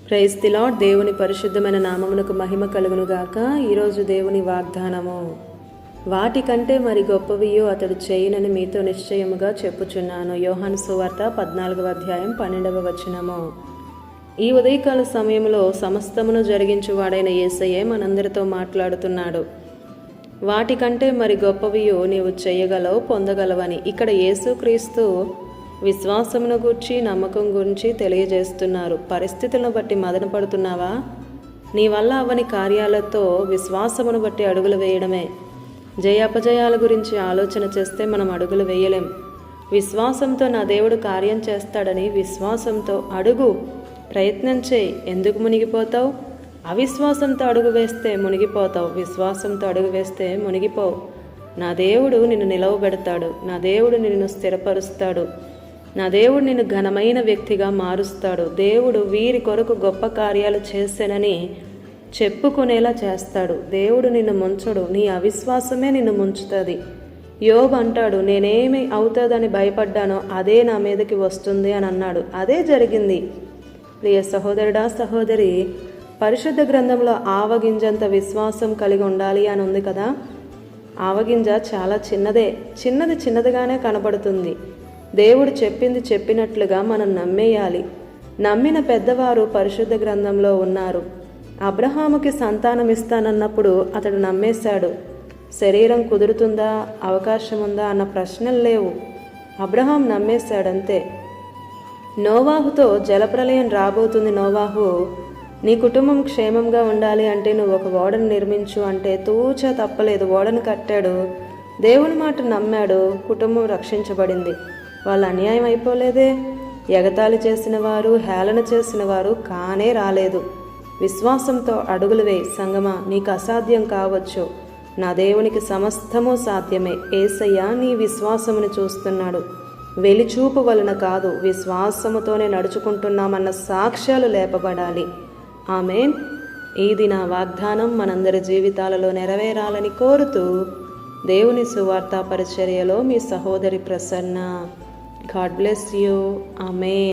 Praise the lord. దేవుని పరిశుద్ధమైన నామమునకు మహిమ కలుగును గాక. ఈరోజు దేవుని వాగ్దానము, వాటికంటే మరి గొప్పవియో అతడు చేయునని మీతో నిశ్చయముగా చెప్పుచున్నాను. యోహాను సువార్త 14వ అధ్యాయం 12వ వచనము. ఈ ఉదయకాల సమయంలో సమస్తమును జరిగించువాడైన యేసయ్యే మనందరితో మాట్లాడుతున్నాడు. వాటికంటే మరి గొప్పవియో నీవు చేయగలవు, పొందగలవని. ఇక్కడ యేసుక్రీస్తు విశ్వాసమును గురించి, నమ్మకం గురించి తెలియజేస్తున్నారు. పరిస్థితులను బట్టి మదన పడుతున్నావా? నీ వల్ల అవని కార్యాలతో విశ్వాసమును బట్టి అడుగులు వేయడమే. జయాపజయాల గురించి ఆలోచన చేస్తే మనం అడుగులు వేయలేం. విశ్వాసంతో నా దేవుడు కార్యం చేస్తాడని విశ్వాసంతో అడుగు, ప్రయత్నం చేయి. ఎందుకు మునిగిపోతావు? అవిశ్వాసంతో అడుగు వేస్తే మునిగిపోతావు. విశ్వాసంతో అడుగు వేస్తే మునిగిపోవు. నా దేవుడు నిన్ను నిలవబెడతాడు. నా దేవుడు నిన్ను స్థిరపరుస్తాడు. నా దేవుడు నిన్ను ఘనమైన వ్యక్తిగా మారుస్తాడు. దేవుడు వీరి కొరకు గొప్ప కార్యాలు చేశానని చెప్పుకునేలా చేస్తాడు. దేవుడు నిన్ను ముంచడు, నీ అవిశ్వాసమే నిన్ను ముంచుతుంది. యోబు అంటాడు, నేనేమి అవుతుందని భయపడ్డానో అదే నా మీదకి వస్తుంది అని అన్నాడు. అదే జరిగింది. ప్రియ సహోదరుడా, సహోదరి, పరిశుద్ధ గ్రంథంలో ఆవగింజంత విశ్వాసం కలిగి ఉండాలి అని ఉంది కదా. ఆవగింజ చాలా చిన్నదే, చిన్నదిగానే కనబడుతుంది. దేవుడు చెప్పింది చెప్పినట్లుగా మనం నమ్మేయాలి. నమ్మిన పెద్దవారు పరిశుద్ధ గ్రంథంలో ఉన్నారు. అబ్రహాముకి సంతానం ఇస్తానన్నప్పుడు అతడు నమ్మేశాడు. శరీరం కుదురుతుందా, అవకాశం ఉందా అన్న ప్రశ్నలు లేవు. అబ్రహాం నమ్మేశాడంతే. నోవాహుతో జలప్రలయం రాబోతుంది. నోవాహు, నీ కుటుంబం క్షేమంగా ఉండాలి అంటే నువ్వు ఒక ఓడను నిర్మించు అంటే తూచా తప్పలేదు. ఓడను కట్టాడు. దేవుని మాట నమ్మాడు. కుటుంబం రక్షించబడింది. వాళ్ళు అన్యాయం అయిపోలేదే. ఎగతాళి చేసిన వారు, హేళన చేసిన వారు కానే రాలేదు. విశ్వాసంతో అడుగులు వేయి. సంగమా, నీకు అసాధ్యం కావచ్చు, నా దేవునికి సమస్తము సాధ్యమే. యేసయ్య నీ విశ్వాసమును చూస్తున్నాడు. వెలిచూపు వలన కాదు, విశ్వాసముతోనే నడుచుకుంటున్నామన్న సాక్ష్యాలు లేపబడాలి. ఆమేన్. ఇది నా వాగ్దానం మనందరి జీవితాలలో నెరవేరాలని కోరుతూ దేవుని సువార్త పరిచర్యలో మీ సహోదరి Prasanna. God bless you. Amen.